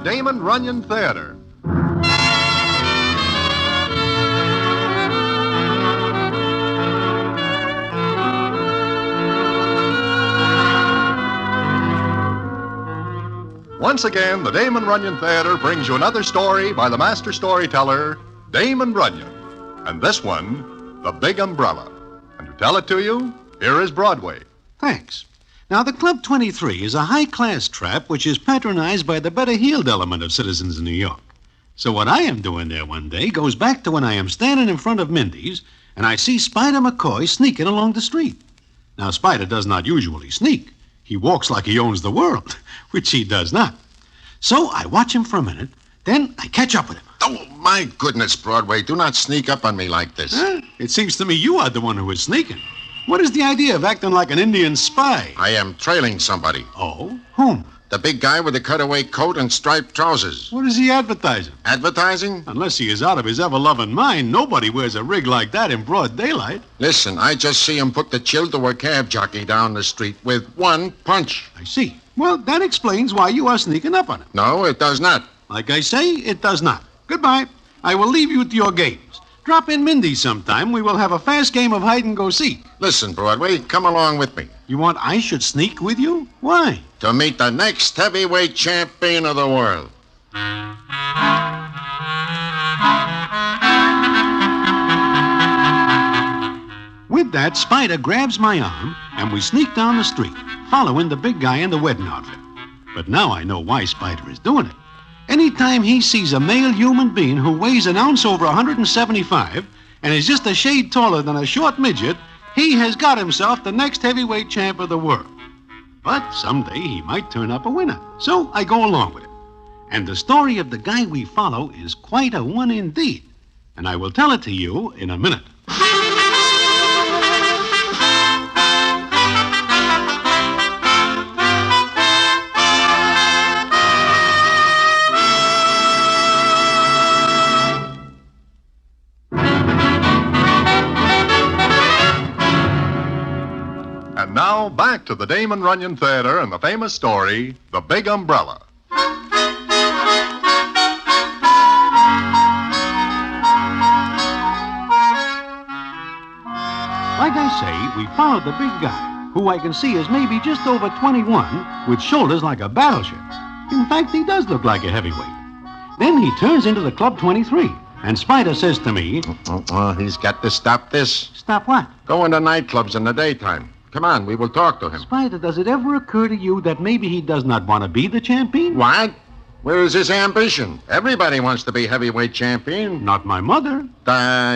Damon Runyon Theater. Once again, the Damon Runyon Theater brings you another story by the master storyteller, Damon Runyon. And this one, The Big Umbrella. And to tell it to you, here is Broadway. Thanks. Now, the Club 23 is a high-class trap which is patronized by the better-heeled element of citizens in New York. So what I am doing there one day goes back to when I am standing in front of Mindy's and I see Spider McCoy sneaking along the street. Now, Spider does not usually sneak. He walks like he owns the world, which he does not. So I watch him for a minute, then I catch up with him. Oh, my goodness, Broadway, do not sneak up on me like this. Huh? It seems to me you are the one who is sneaking. What is the idea of acting like an Indian spy? I am trailing somebody. Oh? Whom? The big guy with the cutaway coat and striped trousers. What is he advertising? Advertising? Unless he is out of his ever-loving mind, nobody wears a rig like that in broad daylight. Listen, I just see him put the chill to a cab jockey down the street with one punch. I see. Well, that explains why you are sneaking up on him. No, it does not. Like I say, it does not. Goodbye. I will leave you to your games. Drop in Mindy sometime. We will have a fast game of hide-and-go-seek. Listen, Broadway, come along with me. You want I should sneak with you? Why? To meet the next heavyweight champion of the world. With that, Spider grabs my arm, and we sneak down the street, following the big guy in the wedding outfit. But now I know why Spider is doing it. Anytime he sees a male human being who weighs an ounce over 175 and is just a shade taller than a short midget, he has got himself the next heavyweight champ of the world. But someday he might turn up a winner, so I go along with him. And the story of the guy we follow is quite a one indeed, and I will tell it to you in a minute. And now, back to the Damon Runyon Theater and the famous story, The Big Umbrella. Like I say, we followed the big guy, who I can see is maybe just over 21, with shoulders like a battleship. In fact, he does look like a heavyweight. Then he turns into the Club 23, and Spider says to me... He's got to stop this. Stop what? Going to nightclubs in the daytime. Come on, we will talk to him. Spider, does it ever occur to you that maybe he does not want to be the champion? What? Where is his ambition? Everybody wants to be heavyweight champion. Not my mother.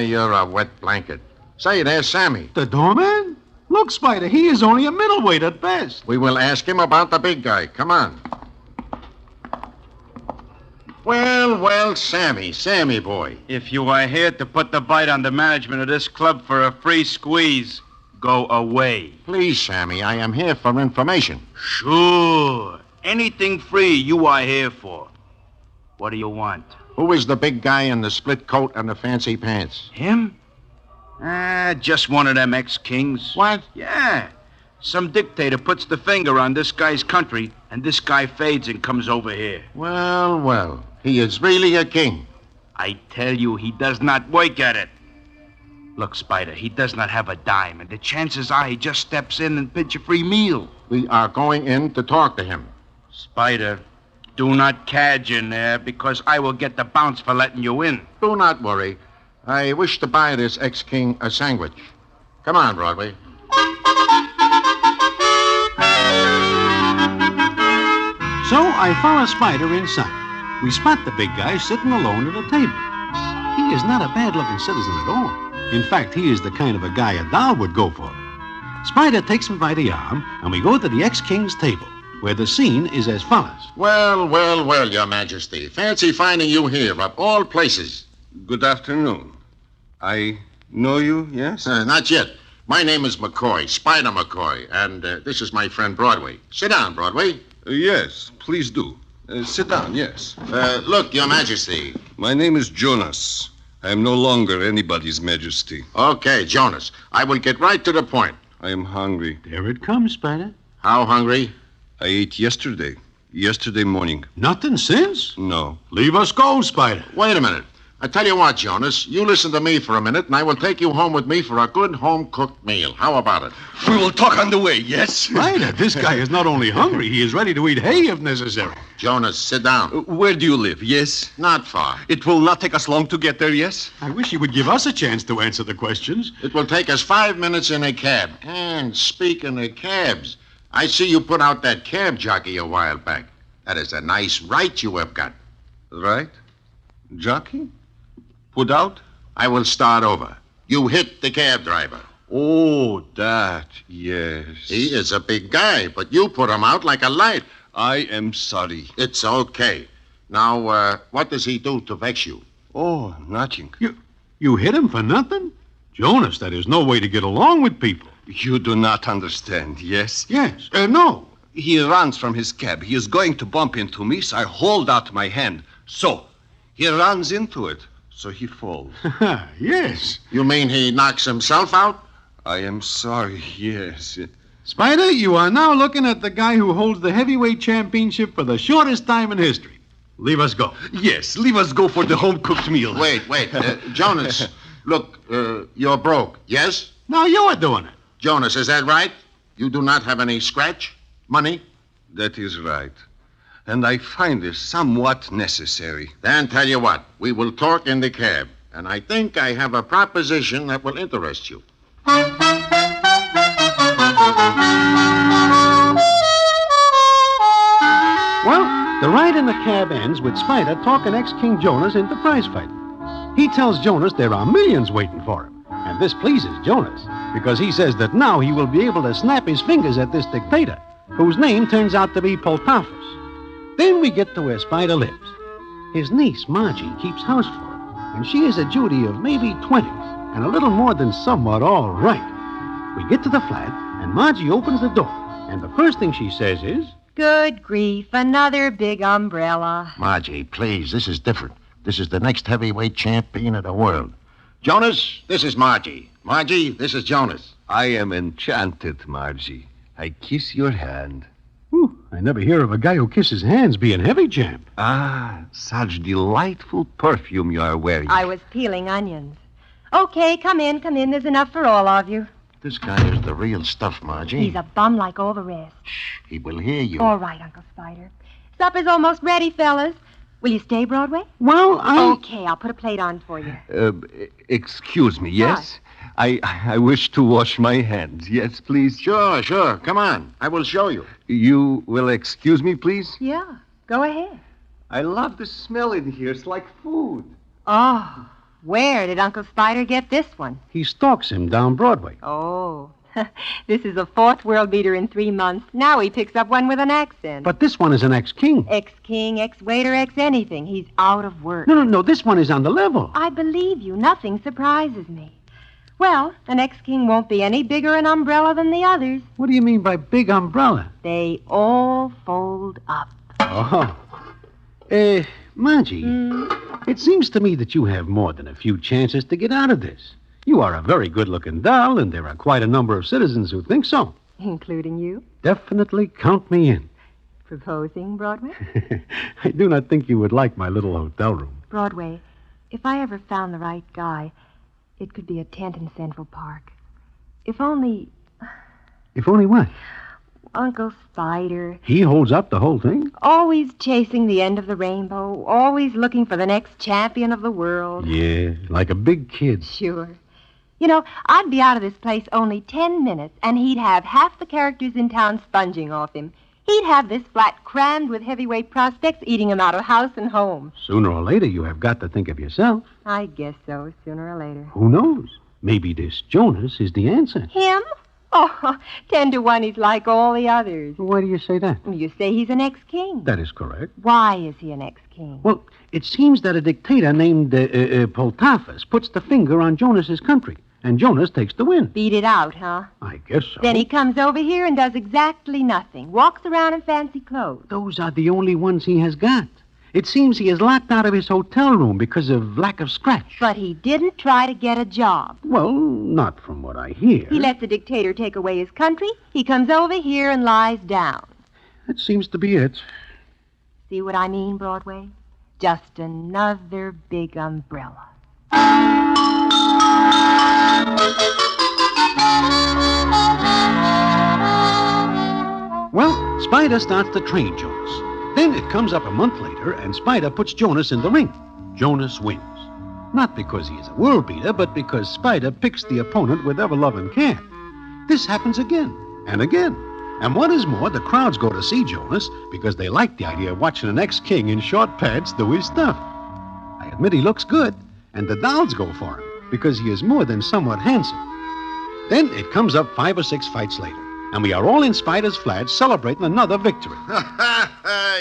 You're a wet blanket. Say, there's Sammy. The doorman? Look, Spider, he is only a middleweight at best. We will ask him about the big guy. Come on. Well, Sammy boy. If you are here to put the bite on the management of this club for a free squeeze, go away. Please, Sammy, I am here for information. Sure. Anything free you are here for. What do you want? Who is the big guy in the split coat and the fancy pants? Him? Just one of them ex-kings. What? Yeah. Some dictator puts the finger on this guy's country, and this guy fades and comes over here. Well, he is really a king. I tell you, he does not work at it. Look, Spider, he does not have a dime, and the chances are he just steps in and pinch a free meal. We are going in to talk to him. Spider, do not cadge in there, because I will get the bounce for letting you in. Do not worry. I wish to buy this ex-king a sandwich. Come on, Broadway. So I follow Spider inside. We spot the big guy sitting alone at a table. He is not a bad-looking citizen at all. In fact, he is the kind of a guy a doll would go for. Spider takes him by the arm, and we go to the ex-king's table, where the scene is as follows. Well, Your Majesty. Fancy finding you here, of all places. Good afternoon. I know you, yes? Not yet. My name is McCoy, Spider McCoy, and this is my friend Broadway. Sit down, Broadway. Yes, please do. Sit down, yes. Look, Your Majesty. My name is Jonas. I am no longer anybody's majesty. Okay, Jonas. I will get right to the point. I am hungry. There it comes, Spider. How hungry? I ate yesterday. Yesterday morning. Nothing since? No. Leave us go, Spider. Wait a minute. I tell you what, Jonas, you listen to me for a minute, and I will take you home with me for a good home-cooked meal. How about it? We will talk on the way, yes? Spider, this guy is not only hungry, he is ready to eat hay if necessary. Jonas, sit down. Where do you live, yes? Not far. It will not take us long to get there, yes? I wish he would give us a chance to answer the questions. It will take us 5 minutes in a cab. And speaking of cabs, I see you put out that cab jockey a while back. That is a nice right you have got. Right? Jockey? Put out? I will start over. You hit the cab driver. Oh, that, yes. He is a big guy, but you put him out like a light. I am sorry. It's okay. Now, what does he do to vex you? Oh, nothing. You hit him for nothing? Jonas, that is no way to get along with people. You do not understand, yes? Yes. No. He runs from his cab. He is going to bump into me, so I hold out my hand. So, he runs into it. So he falls. Yes. You mean he knocks himself out? I am sorry, yes. Spider, you are now looking at the guy who holds the heavyweight championship for the shortest time in history. Leave us go. Yes, leave us go for the home-cooked meal. Wait. Jonas, look, you're broke, yes? Now you are doing it. Jonas, is that right? You do not have any scratch money? That is right. And I find this somewhat necessary. Then tell you what, we will talk in the cab. And I think I have a proposition that will interest you. Well, the ride in the cab ends with Spider talking ex-King Jonas into prize fighting. He tells Jonas there are millions waiting for him. And this pleases Jonas, because he says that now he will be able to snap his fingers at this dictator, whose name turns out to be Poltafus. Then we get to where Spider lives. His niece, Margie, keeps house for him, and she is a Judy of maybe 20, and a little more than somewhat all right. We get to the flat, and Margie opens the door, and the first thing she says is, Good grief, another big umbrella. Margie, please, this is different. This is the next heavyweight champion of the world. Jonas, this is Margie. Margie, this is Jonas. I am enchanted, Margie. I kiss your hand. I never hear of a guy who kisses hands being heavy champ. Ah, such delightful perfume you are wearing. I was peeling onions. Okay, come in. There's enough for all of you. This guy is the real stuff, Margie. He's a bum like all the rest. Shh, he will hear you. All right, Uncle Spider. Supper's almost ready, fellas. Will you stay, Broadway? Well, Okay, I'll put a plate on for you. Excuse me, yes? I wish to wash my hands. Yes, please? Sure. Come on. I will show you. You will excuse me, please? Yeah, go ahead. I love the smell in here. It's like food. Oh, where did Uncle Spider get this one? He stalks him down Broadway. Oh, this is the fourth world beater in 3 months. Now he picks up one with an accent. But this one is an ex-king. Ex-king, ex-waiter, ex-anything. He's out of work. No, this one is on the level. I believe you. Nothing surprises me. Well, the next king won't be any bigger an umbrella than the others. What do you mean by big umbrella? They all fold up. Oh. Margie, it seems to me that you have more than a few chances to get out of this. You are a very good-looking doll, and there are quite a number of citizens who think so. Including you? Definitely count me in. Proposing, Broadway? I do not think you would like my little hotel room. Broadway, if I ever found the right guy, it could be a tent in Central Park. If only... If only what? Uncle Spider. He holds up the whole thing? Always chasing the end of the rainbow. Always looking for the next champion of the world. Yeah, like a big kid. Sure. You know, I'd be out of this place only 10 minutes, and he'd have half the characters in town sponging off him. He'd have this flat crammed with heavyweight prospects, eating him out of house and home. Sooner or later, you have got to think of yourself. I guess so, sooner or later. Who knows? Maybe this Jonas is the answer. Him? Oh, 10 to 1, he's like all the others. Why do you say that? You say he's an ex-king. That is correct. Why is he an ex-king? Well, it seems that a dictator named Poltafus puts the finger on Jonas's country, and Jonas takes the win. Beat it out, huh? I guess so. Then he comes over here and does exactly nothing. Walks around in fancy clothes. Those are the only ones he has got. It seems he is locked out of his hotel room because of lack of scratch. But he didn't try to get a job. Well, not from what I hear. He lets the dictator take away his country. He comes over here and lies down. That seems to be it. See what I mean, Broadway? Just another big umbrella. Well, Spider starts to train Jonas. Then it comes up a month later, and Spider puts Jonas in the ring. Jonas wins. Not because he is a world beater, but because Spider picks the opponent with ever-loving care. This happens again and again. And what is more, the crowds go to see Jonas because they like the idea of watching an ex-king in short pants do his stuff. I admit he looks good, and the dolls go for him because he is more than somewhat handsome. Then it comes up 5 or 6 fights later, and we are all in Spider's flat celebrating another victory.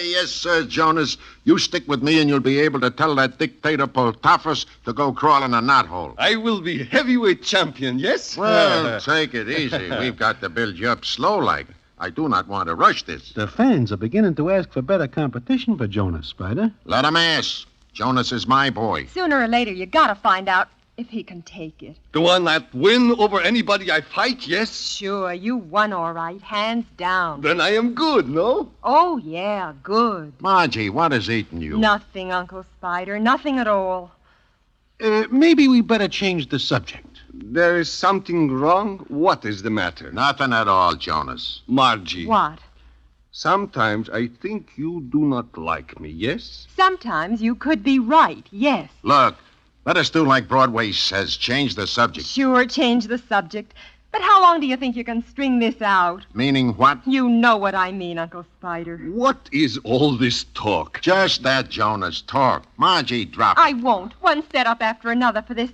Yes, sir, Jonas. You stick with me and you'll be able to tell that dictator Poltaphus to go crawl in a knothole. I will be heavyweight champion, yes? Well, take it easy. We've got to build you up slow like. I do not want to rush this. The fans are beginning to ask for better competition for Jonas, Spider. Let 'em ask. Jonas is my boy. Sooner or later, you gotta find out if he can take it. The one that win over anybody I fight, yes? Sure, you won all right, hands down. Then I am good, no? Oh, yeah, good. Margie, what is eating you? Nothing, Uncle Spider, nothing at all. Maybe we better change the subject. There is something wrong? What is the matter? Nothing at all, Jonas. Margie. What? Sometimes I think you do not like me, yes? Sometimes you could be right, yes. Look, let us do like Broadway says. Change the subject. Sure, change the subject. But how long do you think you can string this out? Meaning what? You know what I mean, Uncle Spider. What is all this talk? Just that, Jonas. Talk. Margie, drop it. I won't. One setup after another for this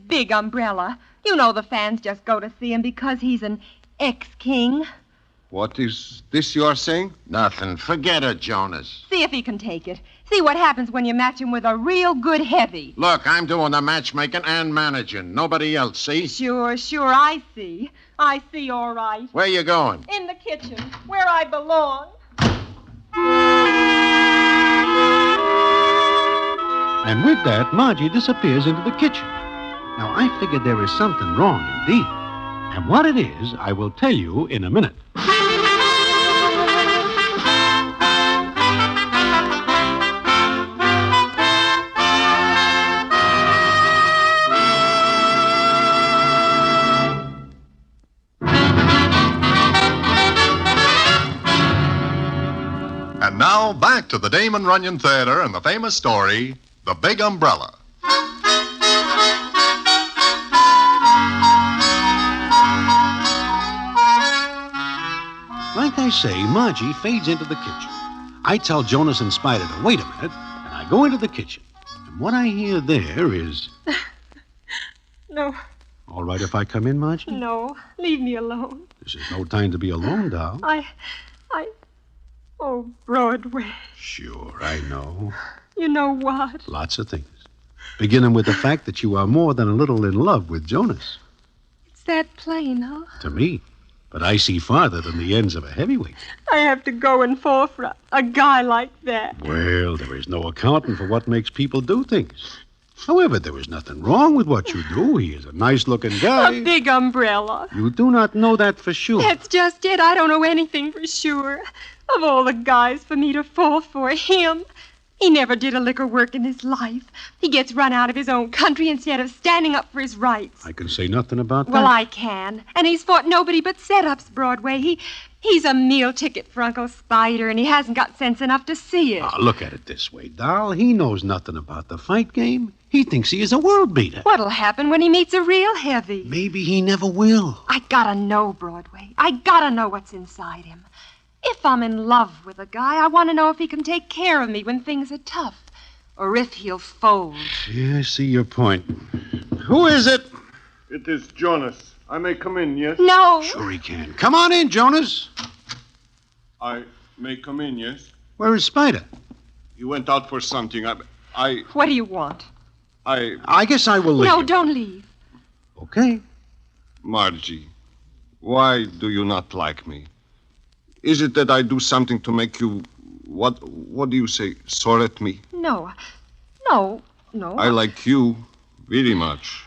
big umbrella. You know the fans just go to see him because he's an ex-king. What is this you are saying? Nothing. Forget it, Jonas. See if he can take it. See what happens when you match him with a real good heavy. Look, I'm doing the matchmaking and managing. Nobody else, see? Sure, I see. I see, all right. Where you going? In the kitchen, where I belong. And with that, Margie disappears into the kitchen. Now, I figured there is something wrong indeed. And what it is, I will tell you in a minute. And now, back to the Damon Runyon Theater and the famous story, The Big Umbrella. Like I say, Margie fades into the kitchen. I tell Jonas and Spider to wait a minute, and I go into the kitchen. And what I hear there is... No, All right if I come in, Margie? no, leave me alone. This is no time to be alone, doll. Oh, Broadway. Sure, I know. You know what? Lots of things. Beginning with the fact that you are more than a little in love with Jonas. It's that plain, huh? To me. But I see farther than the ends of a heavyweight. I have to go and fall for a guy like that. Well, there is no accounting for what makes people do things. However, there is nothing wrong with what you do. He is a nice-looking guy. A big umbrella. You do not know that for sure. That's just it. I don't know anything for sure. Of all the guys for me to fall for, him. He never did a lick of work in his life. He gets run out of his own country instead of standing up for his rights. I can say nothing about that. Well, I can. And he's fought nobody but setups, Broadway. He's a meal ticket for Uncle Spider, and he hasn't got sense enough to see it. Now, look at it this way, doll. He knows nothing about the fight game. He thinks he is a world beater. What'll happen when he meets a real heavy? Maybe he never will. I gotta know, Broadway. I gotta know what's inside him. If I'm in love with a guy, I want to know if he can take care of me when things are tough, or if he'll fold. Yeah, I see your point. Who is it? It is Jonas. I may come in, yes? No. Sure he can. Come on in, Jonas. I may come in, yes? Where is Spider? He went out for something. I What do you want? I guess I will leave. No, don't leave. Okay. Margie, why do you not like me? Is it that I do something to make you, what do you say, sore at me? No. I like you very much.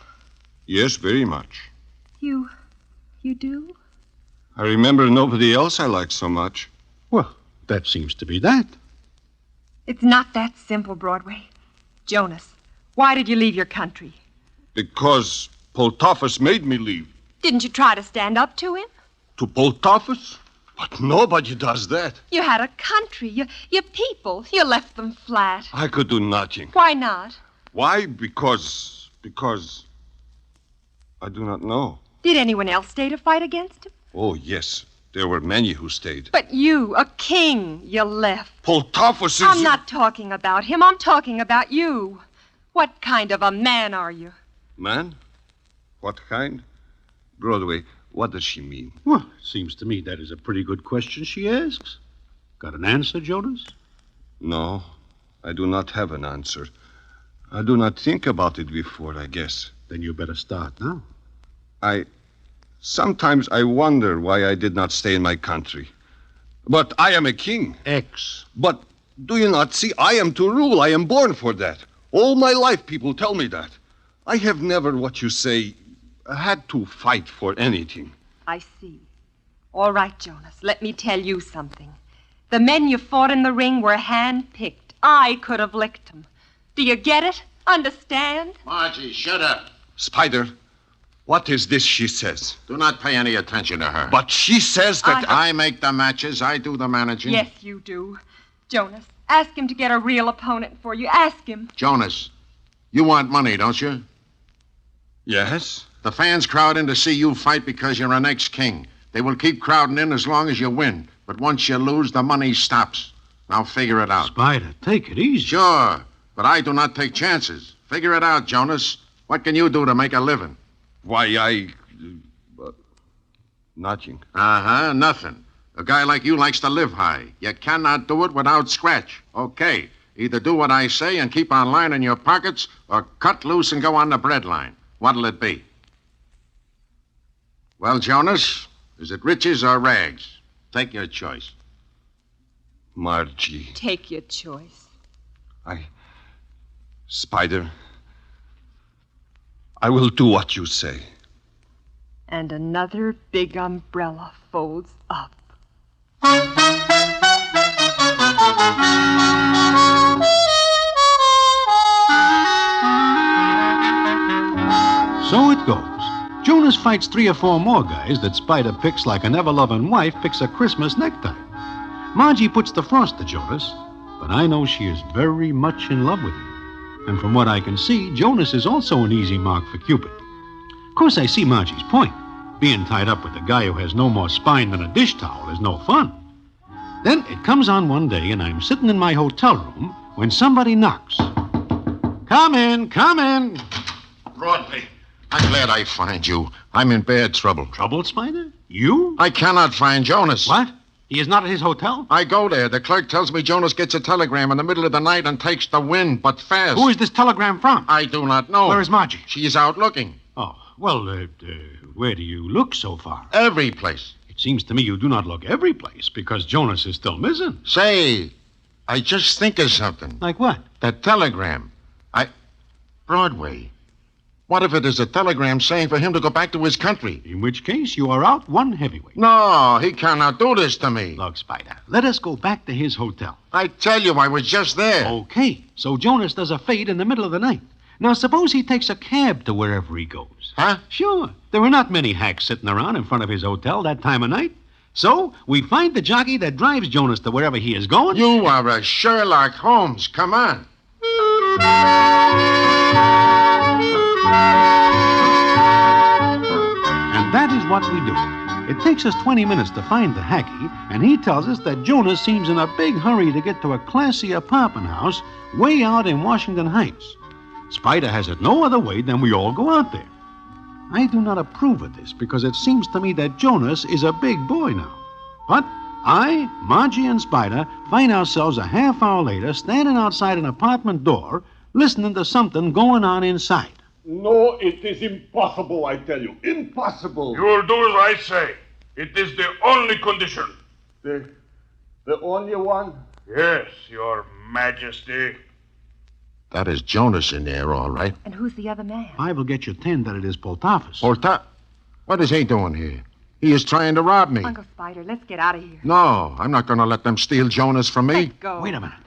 Yes, very much. You do? I remember nobody else I like so much. Well, that seems to be that. It's not that simple, Broadway. Jonas, why did you leave your country? Because Poltafus made me leave. Didn't you try to stand up to him? To Poltafus? But nobody does that. You had a country, your people. You left them flat. I could do nothing. Why not? Why? Because I do not know. Did anyone else stay to fight against him? Oh, yes. There were many who stayed. But you, a king, you left. Poltafus is... I'm not talking about him. I'm talking about you. What kind of a man are you? Man? What kind? Broadway, what does she mean? Well, seems to me that is a pretty good question she asks. Got an answer, Jonas? No, I do not have an answer. I do not think about it before, I guess. Then you better start now. Sometimes I wonder why I did not stay in my country. But I am a king. But do you not see? I am to rule. I am born for that. All my life people tell me that. I have never, what you say, had to fight for anything. I see. All right, Jonas, let me tell you something. The men you fought in the ring were hand-picked. I could have licked them. Do you get it? Understand? Margie, shut up. Spider, what is this she says? Do not pay any attention to her. But she says that... I make the matches. I do the managing. Yes, you do. Jonas, ask him to get a real opponent for you. Ask him. Jonas, you want money, don't you? Yes? The fans crowd in to see you fight because you're an ex-king. They will keep crowding in as long as you win. But once you lose, the money stops. Now figure it out. Spider, take it easy. Sure, but I do not take chances. Figure it out, Jonas. What can you do to make a living? Why, nothing. Uh-huh, nothing. A guy like you likes to live high. You cannot do it without scratch. Okay, either do what I say and keep on lining your pockets, or cut loose and go on the bread line. What'll it be? Well, Jonas, is it riches or rags? Take your choice. Margie. Take your choice. Spider, I will do what you say. And another big umbrella folds up. So it goes. Jonas fights 3 or 4 more guys that Spider picks like an ever-loving wife picks a Christmas necktie. Margie puts the frost to Jonas, but I know she is very much in love with him. And from what I can see, Jonas is also an easy mark for Cupid. Of course, I see Margie's point. Being tied up with a guy who has no more spine than a dish towel is no fun. Then it comes on one day, and I'm sitting in my hotel room when somebody knocks. Come in, come in. Broadway, I'm glad I find you. I'm in bad trouble. Trouble, Spider? You? I cannot find Jonas. What? He is not at his hotel? I go there. The clerk tells me Jonas gets a telegram in the middle of the night and takes the wind, but fast. Who is this telegram from? I do not know. Where is Margie? She is out looking. Oh, well, where do you look so far? Every place. It seems to me you do not look every place because Jonas is still missing. Say, I just think of something. Like what? That telegram. Broadway. What if it is a telegram saying for him to go back to his country? In which case, you are out one heavyweight. No, he cannot do this to me. Look, Spider, let us go back to his hotel. I tell you, I was just there. Okay, so Jonas does a fade in the middle of the night. Now, suppose he takes a cab to wherever he goes. Huh? Sure. There are not many hacks sitting around in front of his hotel that time of night. So, we find the jockey that drives Jonas to wherever he is going. You are a Sherlock Holmes. Come on. And that is what we do. It takes us 20 minutes to find the hacky, and he tells us that Jonas seems in a big hurry to get to a classy apartment house way out in Washington Heights. Spider has it no other way than we all go out there. I do not approve of this because it seems to me that Jonas is a big boy now. But I, Margie, and Spider find ourselves a half hour later standing outside an apartment door listening to something going on inside. No, it is impossible, I tell you. Impossible. You will do as I say. It is the only condition. The only one? Yes, Your Majesty. That is Jonas in there, all right. And who's the other man? I will get you 10 that it is Poltafus. What is he doing here? He is trying to rob me. Uncle Spider, let's get out of here. No, I'm not going to let them steal Jonas from me. Let go. Wait a minute.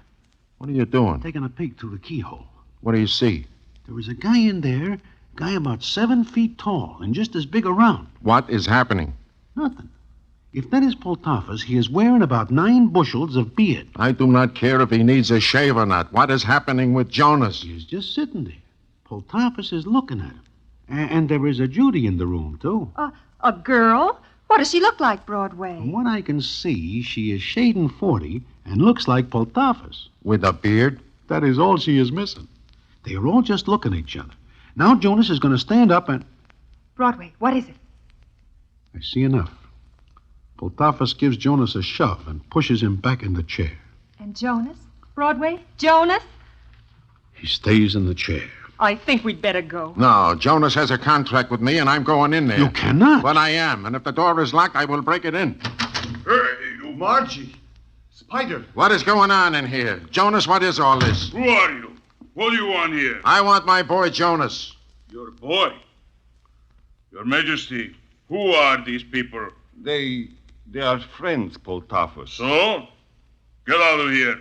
What are you doing? Taking a peek through the keyhole. What do you see? There was a guy in there, guy about 7 feet tall and just as big around. What is happening? Nothing. If that is Poltafus, he is wearing about 9 bushels of beard. I do not care if he needs a shave or not. What is happening with Jonas? He is just sitting there. Poltafus is looking at him. And there is a Judy in the room, too. A girl? What does she look like, Broadway? From what I can see, she is shading 40 and looks like Poltafus. With a beard? That is all she is missing. They are all just looking at each other. Now Jonas is going to stand up and... Broadway, what is it? I see enough. Poltafus gives Jonas a shove and pushes him back in the chair. And Jonas? Broadway? Jonas? He stays in the chair. I think we'd better go. No, Jonas has a contract with me, and I'm going in there. You cannot. But I am, and if the door is locked, I will break it in. Hey, you... Margie! Spider! What is going on in here? Jonas, what is all this? Who are you? What do you want here? I want my boy Jonas. Your boy. Your Majesty, who are these people? They are friends, Poltafus. So? Get out of here.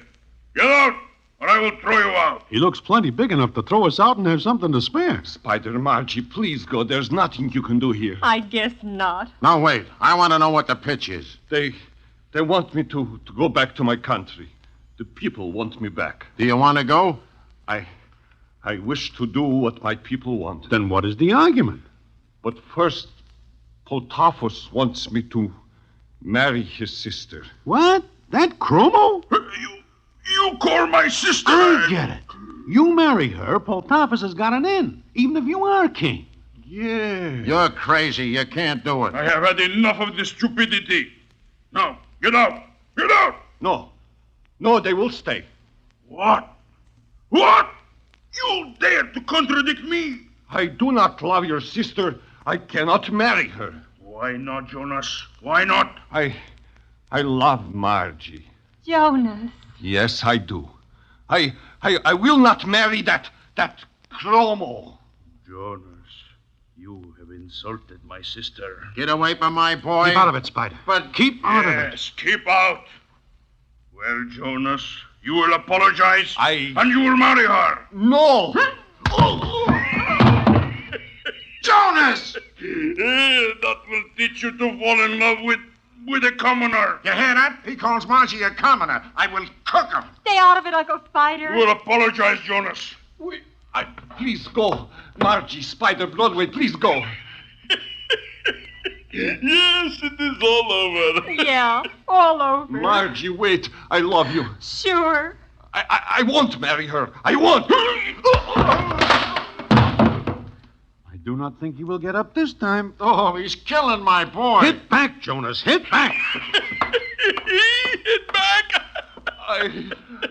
Get out, or I will throw you out. He looks plenty big enough to throw us out and have something to spare. Spider, Margie, please go. There's nothing you can do here. I guess not. Now, wait. I want to know what the pitch is. They want me to go back to my country. The people want me back. Do you want to go? I wish to do what my people want. Then what is the argument? But first, Poltafus wants me to marry his sister. What? That Chromo? You call my sister? I get it. You marry her, Poltafus has got an in, even if you are king. Yeah. You're crazy. You can't do it. I have had enough of this stupidity. Now, get out. Get out. No, they will stay. What? What? You dare to contradict me? I do not love your sister. I cannot marry her. Why not, Jonas? Why not? I love Margie. Jonas. Yes, I do. I will not marry that Chromo. Jonas, you have insulted my sister. Get away from my boy. Keep out of it, Spider. But Keep out of it. Yes, keep out. Well, Jonas, you will apologize, I- and you will marry her. No! Jonas! That will teach you to fall in love with a commoner. You hear that? He calls Margie a commoner. I will cook him. Stay out of it, Uncle Spider. You will apologize, Jonas. Please go. Margie, Spider, Broadway, please go. Yes, it is all over. Yeah, all over. Margie, wait. I love you. Sure. I won't marry her. I won't. I do not think he will get up this time. Oh, he's killing my boy. Hit back, Jonas. Hit back. Hit back.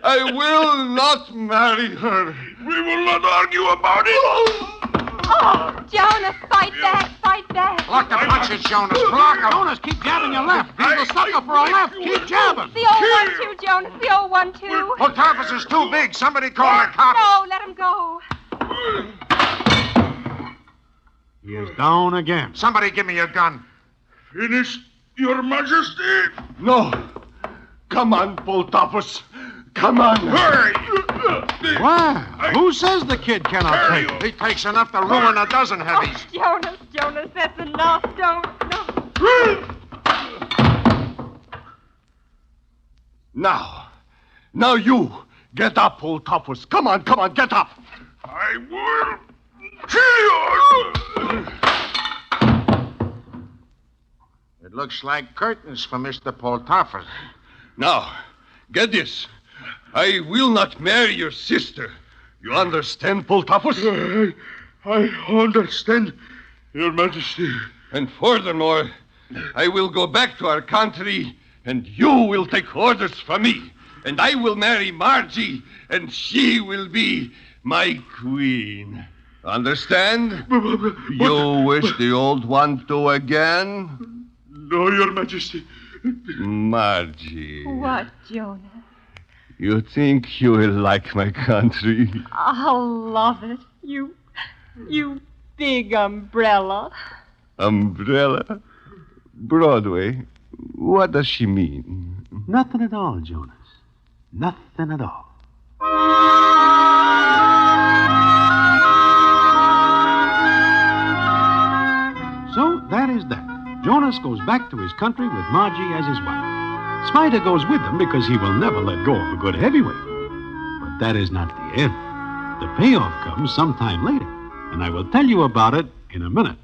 I will not marry her. We will not argue about it. Oh, Jonas, fight back, fight back. Block the punches, Jonas. Block them. Jonas, keep jabbing your left. He's the sucker for a left. Keep jabbing. The old 1-2, Jonas, the old 1-2. Poltafus is too big. Somebody call the cops. No, let him go. He is down again. Somebody give me a gun. Finished, Your Majesty. No. Come on, Poltafus. Come on. Hurry. Wow. Who says the kid cannot Hurry, take? He takes enough to ruin a dozen heavies. Jonas, that's enough. Don't. Now you. Get up, Poltafus. Come on, get up. I will kill you. It looks like curtains for Mr. Poltafus. Now, get this. I will not marry your sister. You understand, Poltafus? I understand, Your Majesty. And furthermore, I will go back to our country, and you will take orders from me. And I will marry Margie, and she will be my queen. Understand? You wish the old one to again? No, Your Majesty. Margie. What, Jonas? You think you will like my country? I'll love it. You big umbrella. Umbrella? Broadway? What does she mean? Nothing at all, Jonas. Nothing at all. is that Jonas goes back to his country with Margie as his wife. Spider goes with him because he will never let go of a good heavyweight. But that is not the end. The payoff comes sometime later, and I will tell you about it in a minute.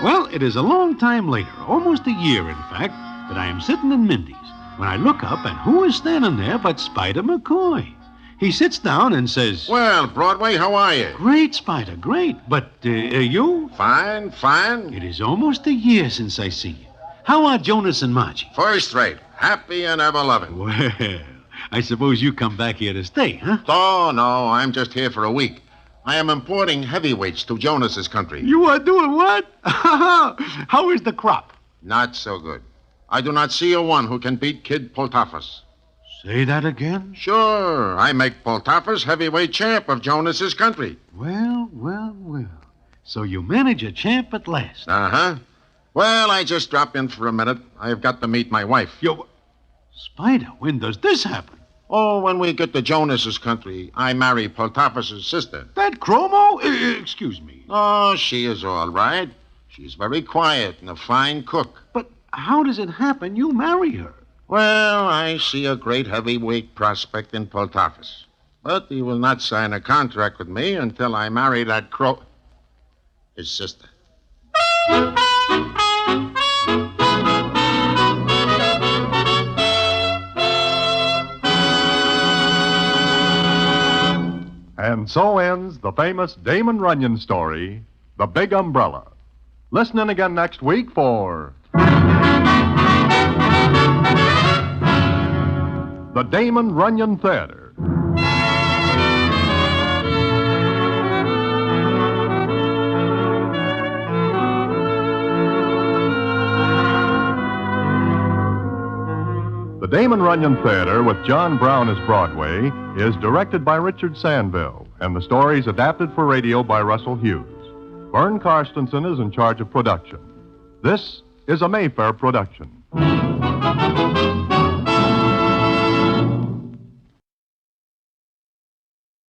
Well, it is a long time later, almost a year, in fact, that I am sitting in Mindy's when I look up, and who is standing there but Spider McCoy? He sits down and says, Well, Broadway, how are you? Great, Spider, great. But you? Fine, fine. It is almost a year since I see you. How are Jonas and Margie? First rate. Happy and ever loving. Well, I suppose you come back here to stay, huh? Oh, no, I'm just here for a week. I am importing heavyweights to Jonas's country. You are doing what? How is the crop? Not so good. I do not see a one who can beat Kid Poltafus. Say that again? Sure, I make Poltafus heavyweight champ of Jonas's country. Well, well, well. So you manage a champ at last. Uh-huh. Well, I just dropped in for a minute. I have got to meet my wife. Spider, when does this happen? Oh, when we get to Jonas's country, I marry Poltafus' sister. That Chromo? Excuse me. Oh, she is all right. She's very quiet and a fine cook. But how does it happen you marry her? Well, I see a great heavyweight prospect in Poltafus. But he will not sign a contract with me until I marry that his sister. And so ends the famous Damon Runyon story, The Big Umbrella. Listen in again next week for the Damon Runyon Theater. The Damon Runyon Theater, with John Brown as Broadway, is directed by Richard Sandville, and the story is adapted for radio by Russell Hughes. Vern Karstensen is in charge of production. This is a Mayfair production.